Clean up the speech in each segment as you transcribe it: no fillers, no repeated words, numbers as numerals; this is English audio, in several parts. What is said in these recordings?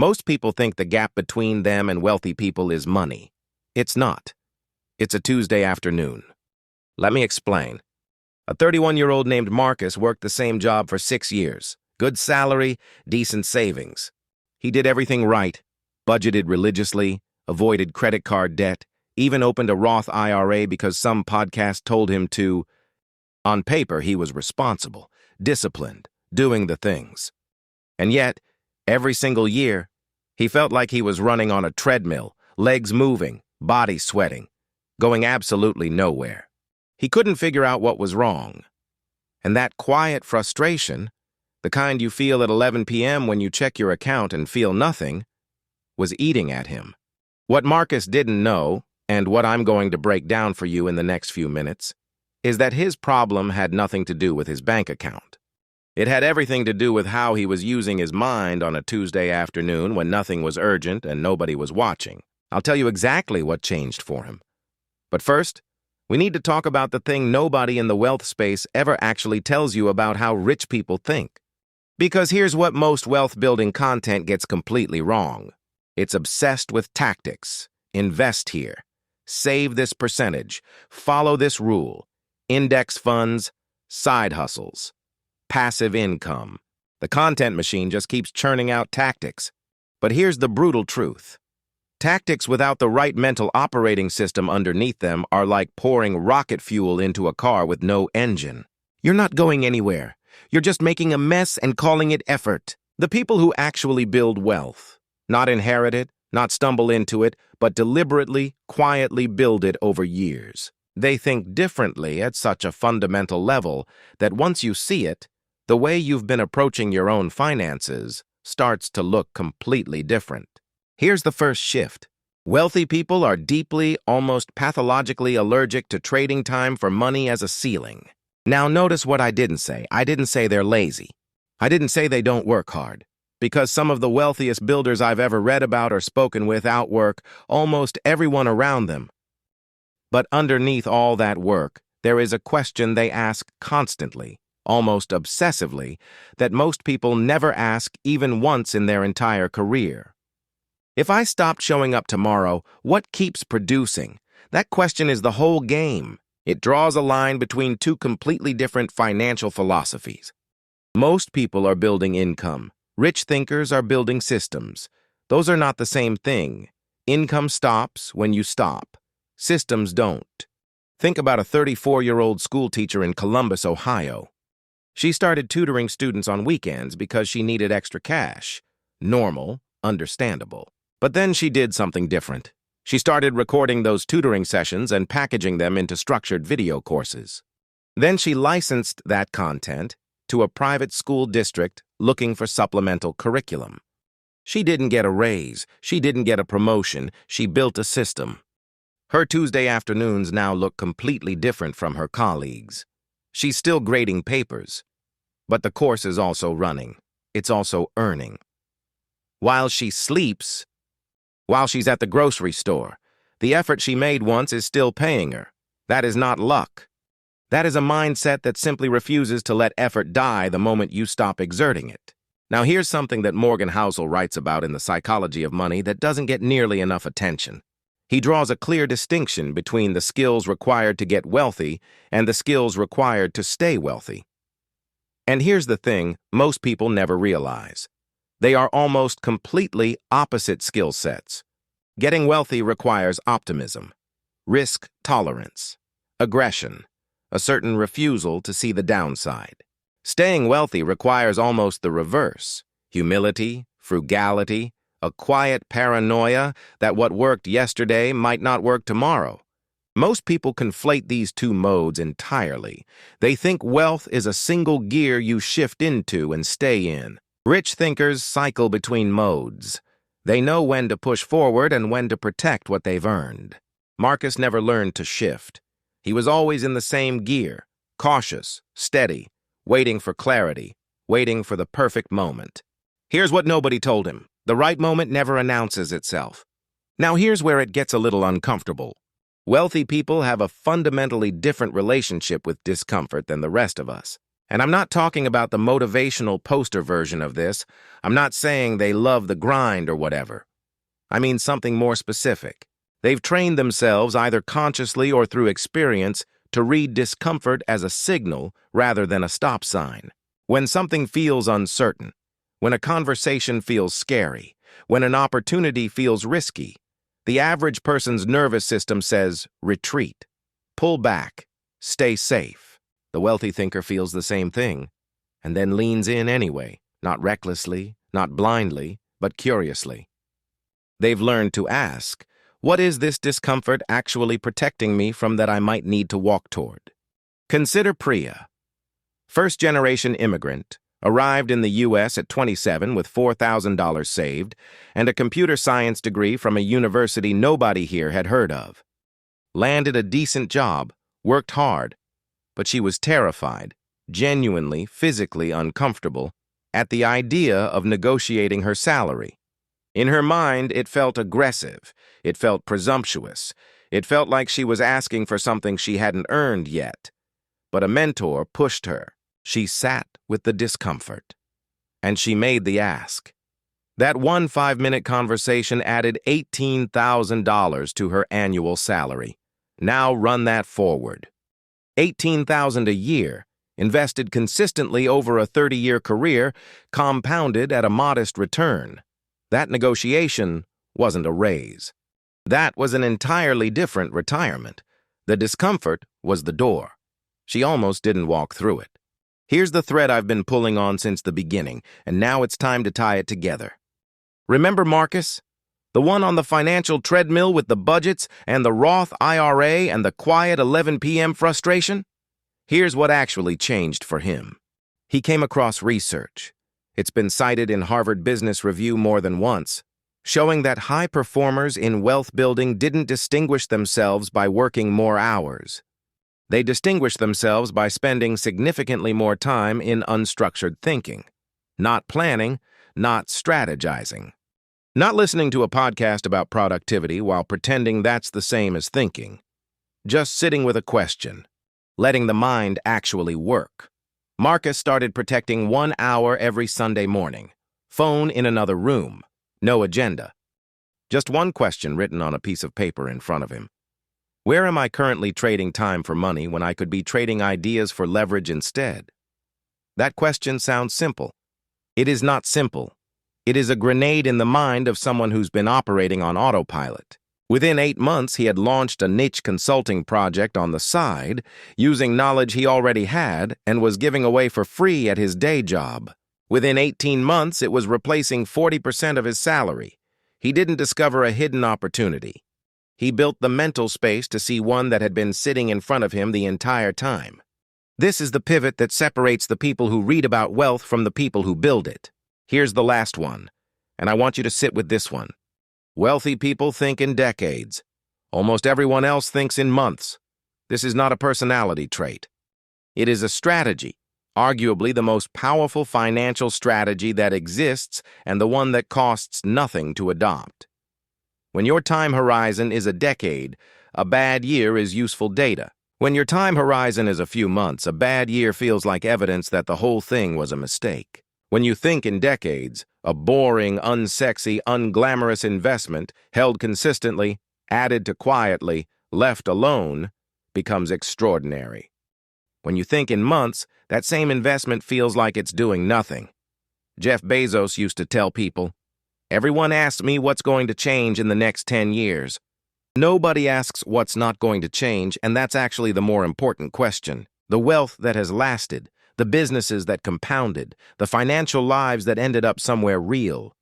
Most people think the gap between them and wealthy people is money. It's not. It's a Tuesday afternoon. Let me explain. A 31-year-old named Marcus worked the same job for 6 years. Good salary, decent savings. He did everything right, budgeted religiously, avoided credit card debt, even opened a Roth IRA because some podcast told him to. On paper, he was responsible, disciplined, doing the things. And yet, every single year, he felt like he was running on a treadmill, legs moving, body sweating, going absolutely nowhere. He couldn't figure out what was wrong. And that quiet frustration, the kind you feel at 11 p.m. when you check your account and feel nothing, was eating at him. What Marcus didn't know, and what I'm going to break down for you in the next few minutes, is that his problem had nothing to do with his bank account. It had everything to do with how he was using his mind on a Tuesday afternoon when nothing was urgent and nobody was watching. I'll tell you exactly what changed for him. But first, we need to talk about the thing nobody in the wealth space ever actually tells you about how rich people think. Because here's what most wealth-building content gets completely wrong. It's obsessed with tactics. Invest here. Save this percentage. Follow this rule. Index funds, side hustles, passive income. The content machine just keeps churning out tactics. But here's the brutal truth. Tactics without the right mental operating system underneath them are like pouring rocket fuel into a car with no engine. You're not going anywhere. You're just making a mess and calling it effort. The people who actually build wealth, not inherit it, not stumble into it, but deliberately, quietly build it over years. They think differently at such a fundamental level that once you see it, the way you've been approaching your own finances starts to look completely different. Here's the first shift. Wealthy people are deeply, almost pathologically allergic to trading time for money as a ceiling. Now notice what I didn't say. I didn't say they're lazy. I didn't say they don't work hard. Because some of the wealthiest builders I've ever read about or spoken with outwork almost everyone around them. But underneath all that work, there is a question they ask constantly, almost obsessively, that most people never ask even once in their entire career. If I stopped showing up tomorrow, what keeps producing? That question is the whole game. It draws a line between two completely different financial philosophies. Most people are building income. Rich thinkers are building systems. Those are not the same thing. Income stops when you stop. Systems don't. Think about a 34-year-old schoolteacher in Columbus, Ohio. She started tutoring students on weekends because she needed extra cash. Normal, understandable. But then she did something different. She started recording those tutoring sessions and packaging them into structured video courses. Then she licensed that content to a private school district looking for supplemental curriculum. She didn't get a raise. She didn't get a promotion. She built a system. Her Tuesday afternoons now look completely different from her colleagues. She's still grading papers, but the course is also running. It's also earning. While she sleeps, while she's at the grocery store, the effort she made once is still paying her. That is not luck. That is a mindset that simply refuses to let effort die the moment you stop exerting it. Now here's something that Morgan Housel writes about in The Psychology of Money that doesn't get nearly enough attention. He draws a clear distinction between the skills required to get wealthy and the skills required to stay wealthy. And here's the thing most people never realize. They are almost completely opposite skill sets. Getting wealthy requires optimism, risk tolerance, aggression, a certain refusal to see the downside. Staying wealthy requires almost the reverse: humility, frugality, a quiet paranoia that what worked yesterday might not work tomorrow. Most people conflate these two modes entirely. They think wealth is a single gear you shift into and stay in. Rich thinkers cycle between modes. They know when to push forward and when to protect what they've earned. Marcus never learned to shift. He was always in the same gear, cautious, steady, waiting for clarity, waiting for the perfect moment. Here's what nobody told him. The right moment never announces itself. Now here's where it gets a little uncomfortable. Wealthy people have a fundamentally different relationship with discomfort than the rest of us. And I'm not talking about the motivational poster version of this. I'm not saying they love the grind or whatever. I mean something more specific. They've trained themselves, either consciously or through experience, to read discomfort as a signal rather than a stop sign. When something feels uncertain, when a conversation feels scary, when an opportunity feels risky, the average person's nervous system says, retreat, pull back, stay safe. The wealthy thinker feels the same thing, and then leans in anyway, not recklessly, not blindly, but curiously. They've learned to ask, what is this discomfort actually protecting me from that I might need to walk toward? Consider Priya. First-generation immigrant, arrived in the U.S. at 27 with $4,000 saved and a computer science degree from a university nobody here had heard of. Landed a decent job, worked hard, but she was terrified, genuinely, physically uncomfortable, at the idea of negotiating her salary. In her mind, it felt aggressive, it felt presumptuous, it felt like she was asking for something she hadn't earned yet. But a mentor pushed her. She sat with the discomfort. And she made the ask. That one 5-minute conversation added $18,000 to her annual salary. Now run that forward. $18,000 a year, invested consistently over a 30-year career, compounded at a modest return. That negotiation wasn't a raise. That was an entirely different retirement. The discomfort was the door. She almost didn't walk through it. Here's the thread I've been pulling on since the beginning, and now it's time to tie it together. Remember Marcus? The one on the financial treadmill with the budgets and the Roth IRA and the quiet 11 p.m. frustration? Here's what actually changed for him. He came across research. It's been cited in Harvard Business Review more than once, showing that high performers in wealth building didn't distinguish themselves by working more hours. They distinguished themselves by spending significantly more time in unstructured thinking, not planning, not strategizing. Not listening to a podcast about productivity while pretending that's the same as thinking. Just sitting with a question, letting the mind actually work. Marcus started protecting 1 hour every Sunday morning. Phone in another room. No agenda. Just one question written on a piece of paper in front of him. Where am I currently trading time for money when I could be trading ideas for leverage instead? That question sounds simple. It is not simple. It is a grenade in the mind of someone who's been operating on autopilot. Within 8 months, he had launched a niche consulting project on the side, using knowledge he already had and was giving away for free at his day job. Within 18 months, it was replacing 40% of his salary. He didn't discover a hidden opportunity. He built the mental space to see one that had been sitting in front of him the entire time. This is the pivot that separates the people who read about wealth from the people who build it. Here's the last one, and I want you to sit with this one. Wealthy people think in decades. Almost everyone else thinks in months. This is not a personality trait. It is a strategy, arguably the most powerful financial strategy that exists and the one that costs nothing to adopt. When your time horizon is a decade, a bad year is useful data. When your time horizon is a few months, a bad year feels like evidence that the whole thing was a mistake. When you think in decades, a boring, unsexy, unglamorous investment held consistently, added to quietly, left alone, becomes extraordinary. When you think in months, that same investment feels like it's doing nothing. Jeff Bezos used to tell people, "Everyone asks me what's going to change in the next 10 years. Nobody asks what's not going to change, and that's actually the more important question. The wealth that has lasted, the businesses that compounded, the financial lives that ended up somewhere real.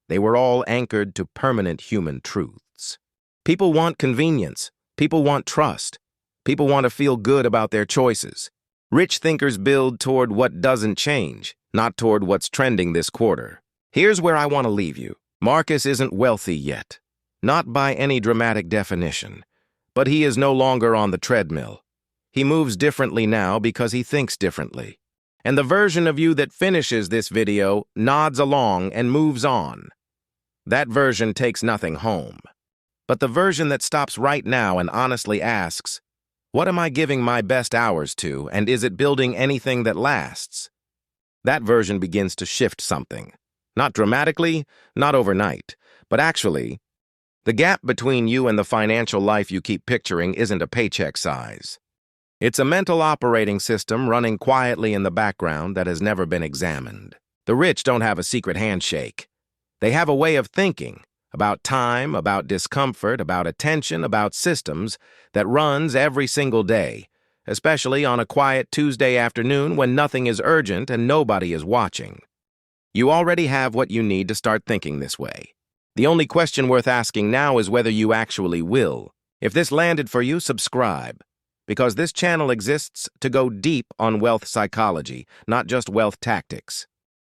They were all anchored to permanent human truths. People want convenience. People want trust. People want to feel good about their choices. Rich thinkers build toward what doesn't change, not toward what's trending this quarter. Here's where I want to leave you. Marcus isn't wealthy yet, not by any dramatic definition, but he is no longer on the treadmill. He moves differently now because he thinks differently. And the version of you that finishes this video nods along and moves on. That version takes nothing home. But the version that stops right now and honestly asks, What am I giving my best hours to, and is it building anything that lasts? That version begins to shift something. Not dramatically, not overnight, but actually, the gap between you and the financial life you keep picturing isn't a paycheck size. It's a mental operating system running quietly in the background that has never been examined. The rich don't have a secret handshake. They have a way of thinking about time, about discomfort, about attention, about systems that runs every single day, especially on a quiet Tuesday afternoon when nothing is urgent and nobody is watching. You already have what you need to start thinking this way. The only question worth asking now is whether you actually will. If this landed for you, subscribe, because this channel exists to go deep on wealth psychology, not just wealth tactics.